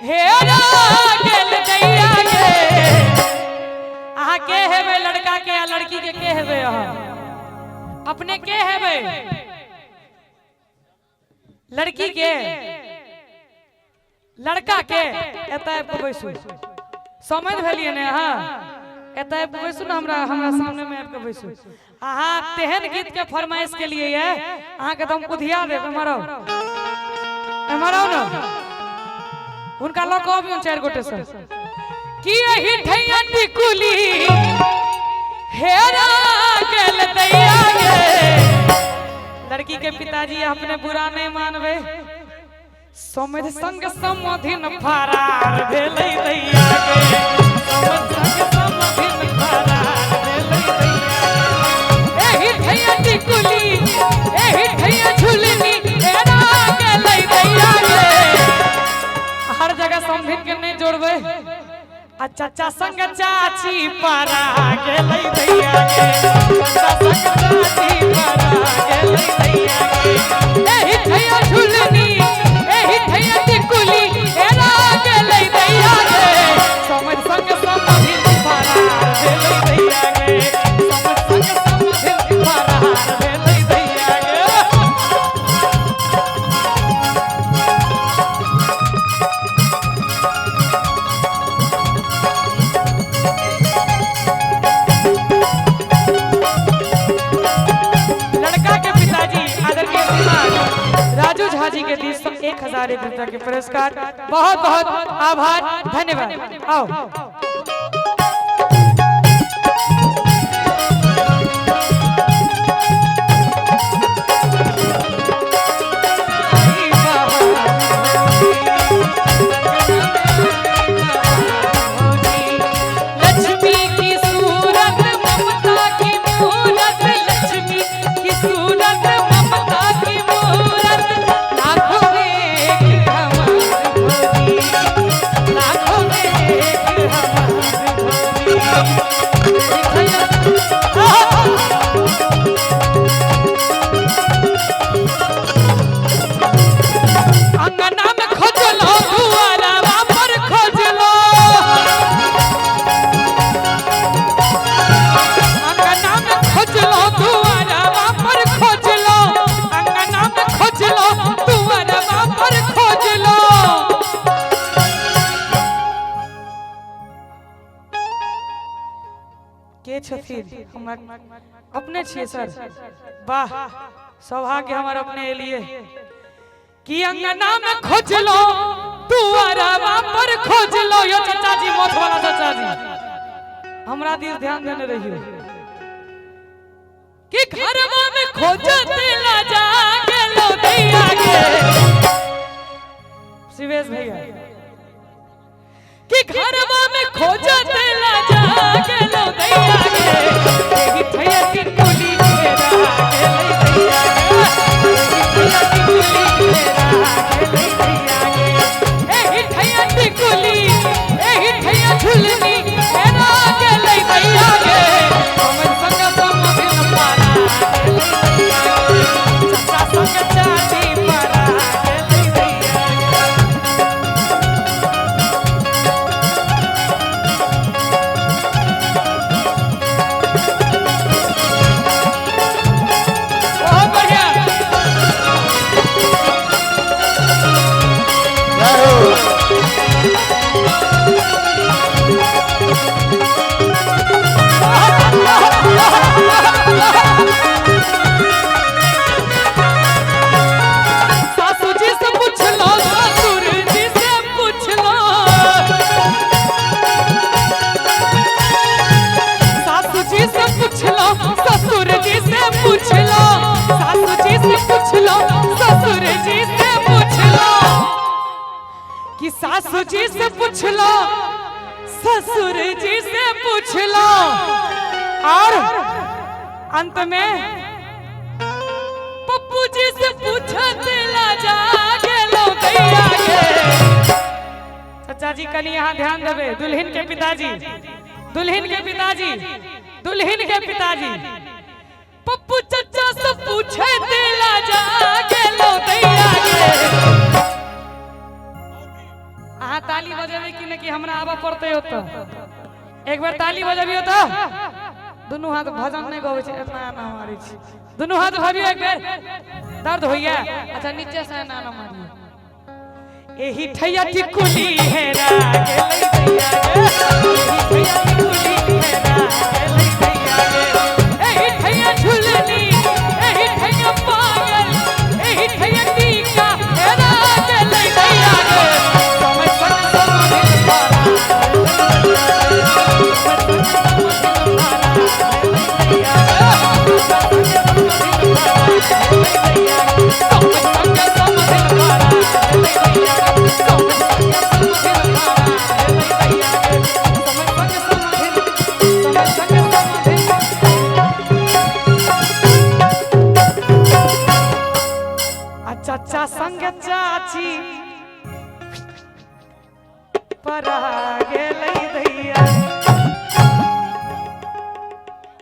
हेरा गेल दैया गे अहाँ के हेबे लड़का के या लड़की के हेबे अहाँ अपने के हेबे लड़की के लड़का के एतय बैसू समझ भेलिए ने अहाँ एतय बैसू ना हमरा सामने में आके बैसू अहाँ तेहन गीत के फरमाइश के लिए है अहाँ के हम कुधिया देब मारो मारो ना उनका लोग अभी 4 गोटे से कि यही ठैया टिकुली हेरा गेल दैया गे लड़की के पिताजी अपने बुरा नहीं मानबे समझ संग समाधिन फरार भेलै दैया गे समझ संग समाधिन फरार भेलै दैया एही ठैया टिकुली एही ठैया झुलनी हेरा गेलै दैया गे हर जगह समधिन के नहीं जोड़बे आ चाचा संग चाची परा गेलै दैया गे चाचा संग चाची परा गेलै दैया गे एही ठैया झुलनी एही ठैया टिकुली हेरा गेलै दैया गे समझ संग समाधिन परा गेलै दैया गे समझ संग समाधिन परा गेलै दैया गे जी के दी 1000 रुपया के पुरस्कार बहुत बहुत आभार धन्यवाद आओ अपने छिए सर वाह सौभाग्य हमारे अपने लिए कि अंगना में खोज लो तू अरवा पर खोज लो यो चाचा जी मोछ वाला चाचा जी हमरा दिस ध्यान देने रहियो कि घरवा में खोजते ला जा गेलो दैया गे शिवेश भैया कि घरवा में खोजते ला जा गेलो दैया गे एही ठैया टिकुली हेरा गेलै दैया गे एही ठैया टिकुली हेरा गेलै दैया गे एही ठैया टिकुली एही ठैया झुलनी हेरा गेलै दैया गे हमर संग समाधिन पारा गेलै दैया गे चाचा संग चाची पारा गेलै दैया सासू जी से पूछ लो ससुर जी से पूछ लो सासू जी से पूछ लो ससुर जी से पूछ लो सासू जी से पूछ लो ससुर जी से पूछ लो कि सासू जी से पूछ लो ससुर जी से पूछ लो और अंत में पप्पू जी से पूछते ला जा गेलो दैया गे चाचा जी कनी यहाँ ध्यान देबे दुल्हन के पिताजी दुल्हन के पिताजी दुल्हन के पिताजी पप्पू चाचा से पूछते ला जा गेलो दैया गे अहाँ ताली बजेबे कि नहीं कि हमरा आवा पड़ते हो तो एक बार ताली बजेबियो तो दोनों हाथ भजन नहीं गवे छे ना ना मारी छी दोनों हाथ भरियो एक बार दर्द होइया अच्छा नीचे से ना ना मारियो एही ठैया टिकुली हेरा गेलै दैया गे एही ठैया टिकुली हेरा गेलै दैया गे एही ठैया झुलनी एही ठैया पागल एही ठैया टीका हेरा गेलै दैया गे समय संग समाधि पारा चाचा संग चाची पर आगे